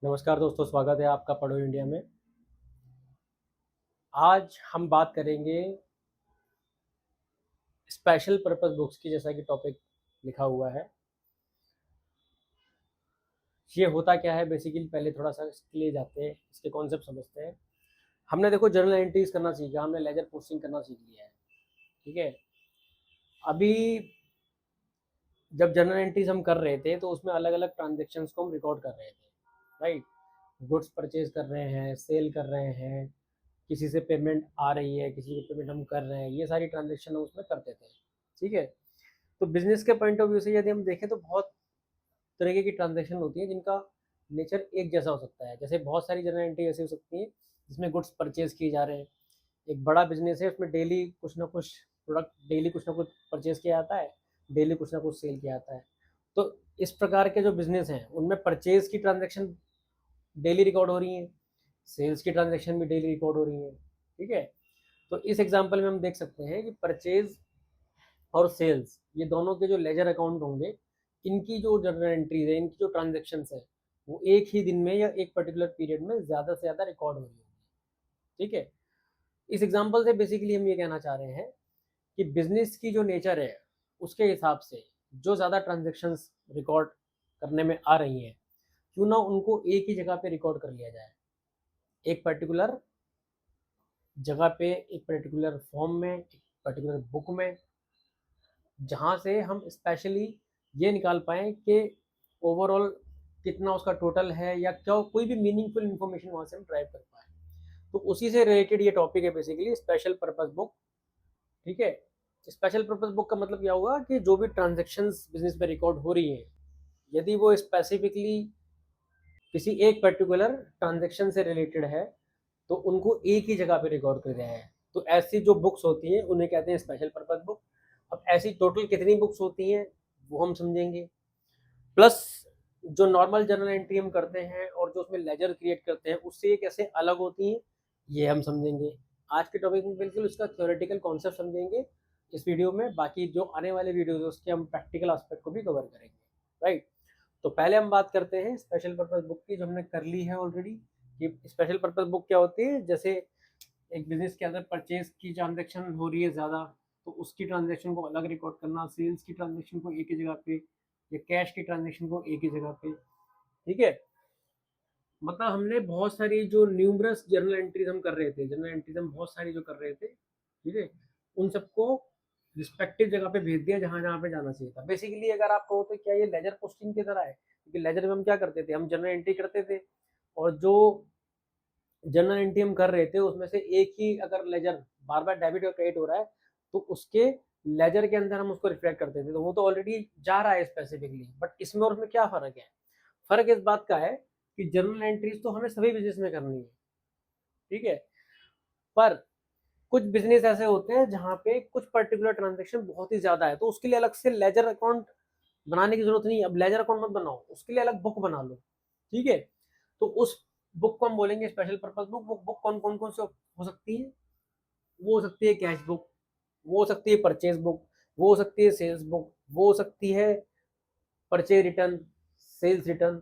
नमस्कार दोस्तों, स्वागत है आपका पढ़ो इंडिया में। आज हम बात करेंगे स्पेशल पर्पस बुक्स की, जैसा कि टॉपिक लिखा हुआ है। ये होता क्या है बेसिकली, पहले थोड़ा सा इसके लिए जाते हैं, इसके कॉन्सेप्ट समझते हैं। हमने देखो जर्नल एंट्रीज करना सीखा, हमने लेजर पोस्टिंग करना सीख लिया है। ठीक है। अभी जब जर्नल एंट्रीज हम कर रहे थे तो उसमें अलग अलग ट्रांजेक्शन्स को हम रिकॉर्ड कर रहे थे, राइट। गुड्स परचेज कर रहे हैं, सेल कर रहे हैं, किसी से पेमेंट आ रही है, किसी की पेमेंट हम कर रहे हैं, ये सारी ट्रांजेक्शन हम उसमें करते थे। ठीक है। तो बिजनेस के पॉइंट ऑफ व्यू से यदि हम देखें तो बहुत तरीके की ट्रांजेक्शन होती है जिनका नेचर एक जैसा हो सकता है। जैसे बहुत सारी जर्नल एंट्री ऐसी हो सकती है जिसमें गुड्स परचेज किए जा रहे हैं। एक बड़ा बिजनेस है, उसमें डेली कुछ ना कुछ प्रोडक्ट, डेली कुछ ना कुछ परचेज किया जाता है, डेली कुछ ना कुछ सेल किया जाता है। तो इस प्रकार के जो बिजनेस हैं उनमें परचेज की ट्रांजेक्शन डेली रिकॉर्ड हो रही हैं, सेल्स की ट्रांजेक्शन भी डेली रिकॉर्ड हो रही हैं। ठीक है। तो इस एग्जांपल में हम देख सकते हैं कि परचेज और सेल्स, ये दोनों के जो लेजर अकाउंट होंगे, इनकी जो जर्नल एंट्रीज है, इनकी जो ट्रांजेक्शन्स है, वो एक ही दिन में या एक पर्टिकुलर पीरियड में ज़्यादा से ज़्यादा रिकॉर्ड हो रही होगी। ठीक है। इस एग्जांपल से बेसिकली हम ये कहना चाह रहे हैं कि बिजनेस की जो नेचर है उसके हिसाब से जो ज़्यादा ट्रांजेक्शन्स रिकॉर्ड करने में आ रही हैं, क्यों ना उनको एक ही जगह पे रिकॉर्ड कर लिया जाए, एक पर्टिकुलर जगह पे, एक पर्टिकुलर फॉर्म में, एक पर्टिकुलर बुक में, जहाँ से हम स्पेशली ये निकाल पाएँ कि ओवरऑल कितना उसका टोटल है, या क्या कोई भी मीनिंगफुल इन्फॉर्मेशन वहाँ से हम ड्राइव कर पाएँ। तो उसी से रिलेटेड ये टॉपिक है बेसिकली, स्पेशल पर्पस बुक। ठीक है। स्पेशल पर्पस बुक का मतलब क्या होगा कि जो भी ट्रांजैक्शंस बिजनेस में रिकॉर्ड हो रही हैं, यदि वो स्पेसिफिकली किसी एक पर्टिकुलर ट्रांजैक्शन से रिलेटेड है, तो उनको एक ही जगह पे रिकॉर्ड कर दिया है। तो ऐसी जो बुक्स होती हैं उन्हें कहते हैं स्पेशल पर्पस बुक। अब ऐसी टोटल कितनी बुक्स होती हैं वो हम समझेंगे, प्लस जो नॉर्मल जर्नल एंट्री हम करते हैं और जो उसमें लेजर क्रिएट करते हैं उससे ये कैसे अलग होती हैं ये हम समझेंगे। आज के टॉपिक में बिल्कुल उसका थ्योरेटिकल कॉन्सेप्ट समझेंगे इस वीडियो में। बाकी जो आने वाले वीडियोज है उसके हम प्रैक्टिकल एस्पेक्ट को भी कवर करेंगे, राइट। तो पहले हम बात करते हैं स्पेशल पर्पस बुक की, जो हमने कर ली है ऑलरेडी। कि स्पेशल पर्पस बुक क्या होती है, जैसे एक बिजनेस के अंदर परचेज की ट्रांजेक्शन हो रही है ज़्यादा, तो उसकी ट्रांजेक्शन को अलग रिकॉर्ड करना, सेल्स की ट्रांजेक्शन को एक ही जगह पे, या कैश की ट्रांजेक्शन को एक ही जगह पे। ठीक है। मतलब हमने बहुत सारी जो न्यूमरस जर्नल एंट्रीज हम कर रहे थे, जर्नल एंट्रीज हम बहुत सारी जो कर रहे थे, ठीक है, उन सबको रिस्पेक्टिव जगह पे भेज दिया जहाँ जहाँ पे जाना चाहिए था। बेसिकली अगर आप कहो तो क्या ये लेजर पोस्टिंग की तरह है, क्योंकि लेजर में हम क्या करते थे, हम जर्नल एंट्री करते थे, और जो जनरल एंट्री हम कर रहे थे उसमें से एक ही अगर लेजर बार बार डेबिट और क्रेडिट हो रहा है, तो उसके लेजर के अंदर हम उसको रिफ्लेक्ट करते थे, तो वो तो ऑलरेडी जा रहा है स्पेसिफिकली। बट इसमें और उसमें क्या फर्क है? फर्क इस बात का है कि जनरल एंट्रीज तो हमें सभी बिजनेस में करनी है, ठीक है। पर कुछ बिजनेस ऐसे होते हैं जहाँ पे कुछ पर्टिकुलर ट्रांजेक्शन बहुत ही ज्यादा है, तो उसके लिए अलग से लेजर अकाउंट बनाने की जरूरत नहीं है। अब लेजर अकाउंट मत बनाओ, उसके लिए अलग बुक बना लो। ठीक है। तो उस बुक को हम बोलेंगे स्पेशल पर्पस बुक। वो बुक कौन कौन कौन से हो सकती है? वो हो सकती है कैश बुक, वो हो सकती है परचेज बुक, वो हो सकती है सेल्स बुक, वो हो सकती है परचेज रिटर्न, सेल्स रिटर्न।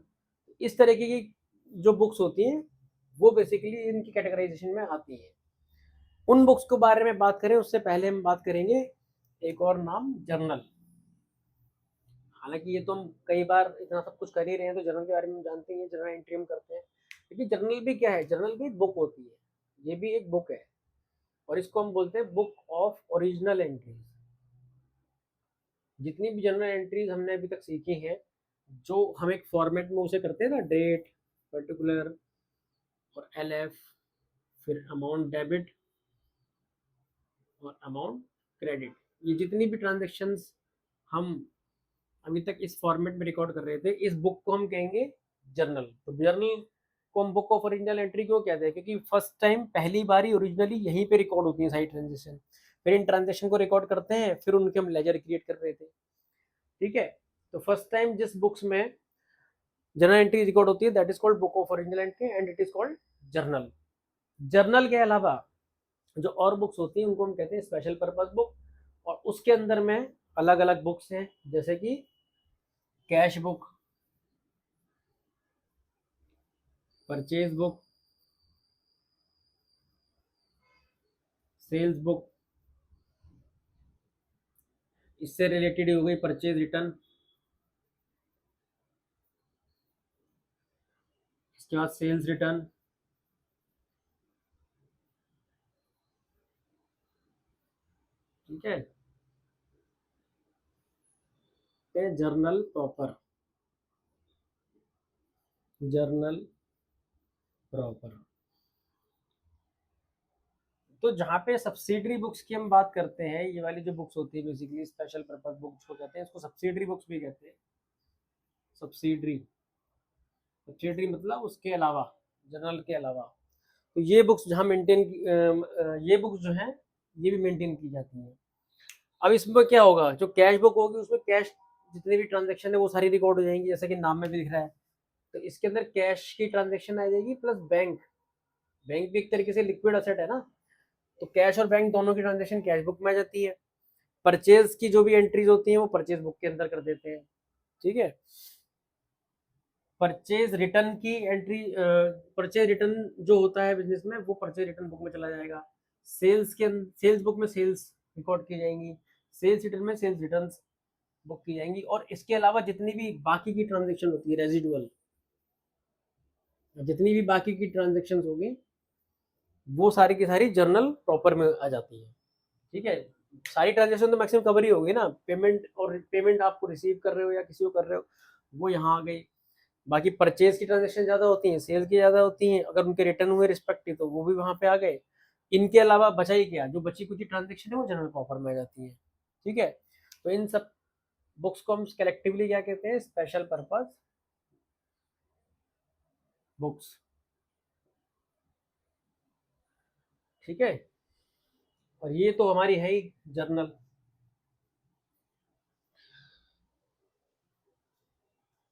इस तरीके की जो बुक्स होती हैं वो बेसिकली इनकी कैटेगराइजेशन में आती है। उन बुक्स के बारे में बात करें उससे पहले हम बात करेंगे एक और नाम, जर्नल। हालांकि ये तो हम कई बार इतना सब कुछ कर ही रहे हैं तो जर्नल के बारे में जानते ही हैं, जर्नल एंट्री हम करते हैं। लेकिन जर्नल भी क्या है? जर्नल भी एक बुक होती है, ये भी एक बुक है, और इसको हम बोलते हैं बुक ऑफ ओरिजिनल एंट्रीज। जितनी भी जर्नल एंट्रीज हमने अभी तक सीखी हैं, जो हम एक फॉर्मेट में उसे करते हैं ना, डेट, पर्टिकुलर और एलएफ, फिर अमाउंट डेबिट और अमाउंट क्रेडिट, ये जितनी भी ट्रांजेक्शन्स हम अभी तक इस फॉर्मेट में रिकॉर्ड कर रहे थे, इस बुक को हम कहेंगे जर्नल। तो जर्नल को हम बुक ऑफ ओरिजिनल एंट्री क्यों कहते हैं? क्योंकि फर्स्ट टाइम, पहली बार ही ओरिजिनली यहीं पे रिकॉर्ड होती है सारी ट्रांजेक्शन। फिर इन ट्रांजेक्शन को रिकॉर्ड करते हैं, फिर उनके हम लेजर क्रिएट कर रहे थे। ठीक है। तो फर्स्ट टाइम जिस बुक्स में जर्नल एंट्री रिकॉर्ड होती है that is called book of original entry and it is called journal. Journal के अलावा जो और बुक्स होती हैं उनको हम कहते हैं स्पेशल पर्पस बुक, और उसके अंदर में अलग अलग बुक्स हैं, जैसे कि cash book, purchase book, sales book, इससे रिलेटेड हो गई परचेज रिटर्न, इसके बाद सेल्स रिटर्न, ठीक है, जर्नल प्रॉपर, जर्नल प्रॉपर। तो जहाँ पे सब्सिडरी बुक्स की हम बात करते हैं, ये वाली जो बुक्स होती है बेसिकली स्पेशल पर्पस बुक्स को कहते हैं, इसको सब्सिडरी बुक्स भी कहते हैं। सब्सिडरी, सब्सिडरी मतलब उसके अलावा, जर्नल के अलावा। तो ये बुक्स जहाँ मेंटेन, ये बुक्स जो हैं ये भी मेंटेन की जाती हैं। अब इसमें क्या होगा, जो कैश बुक होगी उसमें कैश जितने भी ट्रांजेक्शन है वो सारी रिकॉर्ड हो जाएंगी, जैसा कि नाम में भी दिख रहा है। तो इसके अंदर कैश की ट्रांजेक्शन आ जाएगी प्लस बैंक, बैंक भी एक तरीके से लिक्विड असेट है ना, तो कैश और बैंक दोनों की ट्रांजेक्शन कैश बुक में आ जाती है। परचेज की जो भी एंट्रीज होती हैं वो परचेज बुक के अंदर कर देते हैं, ठीक है। परचेज रिटर्न की एंट्री, परचेज रिटर्न जो होता है बिजनेस में वो परचेज रिटर्न बुक में चला जाएगा। सेल्स के सेल्स बुक में सेल्स रिकॉर्ड की जाएंगी, सेल्स रिटर्न में सेल्स रिटर्न बुक की जाएंगी, और इसके अलावा जितनी भी बाकी की ट्रांजेक्शन होती है रेजिडुअल, जितनी भी बाकी की ट्रांजेक्शन होगी वो सारी की सारी जर्नल प्रॉपर में आ जाती है, ठीक है। सारी ट्रांजेक्शन तो मैक्सिमम कवर ही होगी ना, पेमेंट, और पेमेंट आपको रिसीव कर रहे हो या किसी को कर रहे हो वो यहाँ आ गई। बाकी परचेज की ट्रांजेक्शन ज़्यादा होती हैं, सेल की ज़्यादा होती हैं, अगर उनके रिटर्न हुए रिस्पेक्टिव तो वो भी वहाँ पे आ गए। इनके अलावा बचा ही क्या, जो बची कुछ ट्रांजेक्शन है वो जनरल प्रॉपर में आ जाती है, ठीक है। तो इन सब बुक्स को हम कलेक्टिवली क्या कहते हैं, स्पेशल पर्पज बुक्स, ठीक है। और ये तो हमारी है ही जर्नल।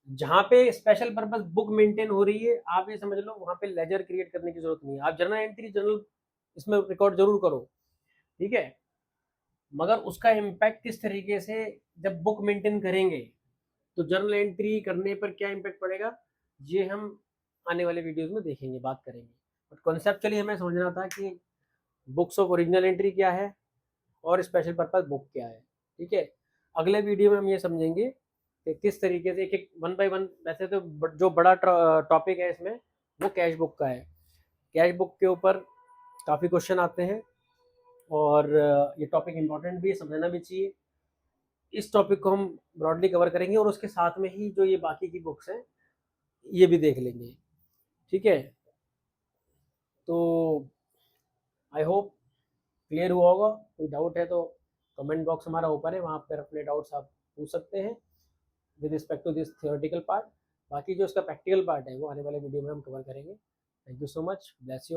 जहाँ पे स्पेशल पर्पस बुक मेंटेन हो रही है, आप ये समझ लो वहाँ पे लेजर क्रिएट करने की जरूरत नहीं है। आप जर्नल एंट्री जर्नल इसमें रिकॉर्ड जरूर करो, ठीक है, मगर उसका इम्पैक्ट किस तरीके से, जब बुक मेंटेन करेंगे तो जर्नल एंट्री करने पर क्या इम्पैक्ट पड़ेगा, ये हम आने वाले वीडियोस में देखेंगे, बात करेंगे। बट कॉन्सेप्चुअली हमें समझना था कि बुक्स ऑफ ओरिजिनल एंट्री क्या है और स्पेशल पर्पस बुक क्या है, ठीक है। अगले वीडियो में हम ये समझेंगे कि किस तरीके से एक एक वन बाय वन, वैसे तो जो बड़ा टॉपिक है इसमें वो कैश बुक का है। कैश बुक के ऊपर काफ़ी क्वेश्चन आते हैं और ये टॉपिक इम्पोर्टेंट भी है, समझना भी चाहिए। इस टॉपिक को हम ब्रॉडली कवर करेंगे और उसके साथ में ही जो ये बाकी की बुक्स हैं ये भी देख लेंगे, ठीक है। तो आई होप क्लियर हुआ होगा। कोई डाउट है तो कमेंट बॉक्स हमारा ऊपर है, वहाँ पर अपने डाउट्स आप पूछ सकते हैं with respect to this theoretical part. बाकी जो इसका प्रैक्टिकल पार्ट है वो आने वाले वीडियो में हम कवर करेंगे। Thank you so much, bless you.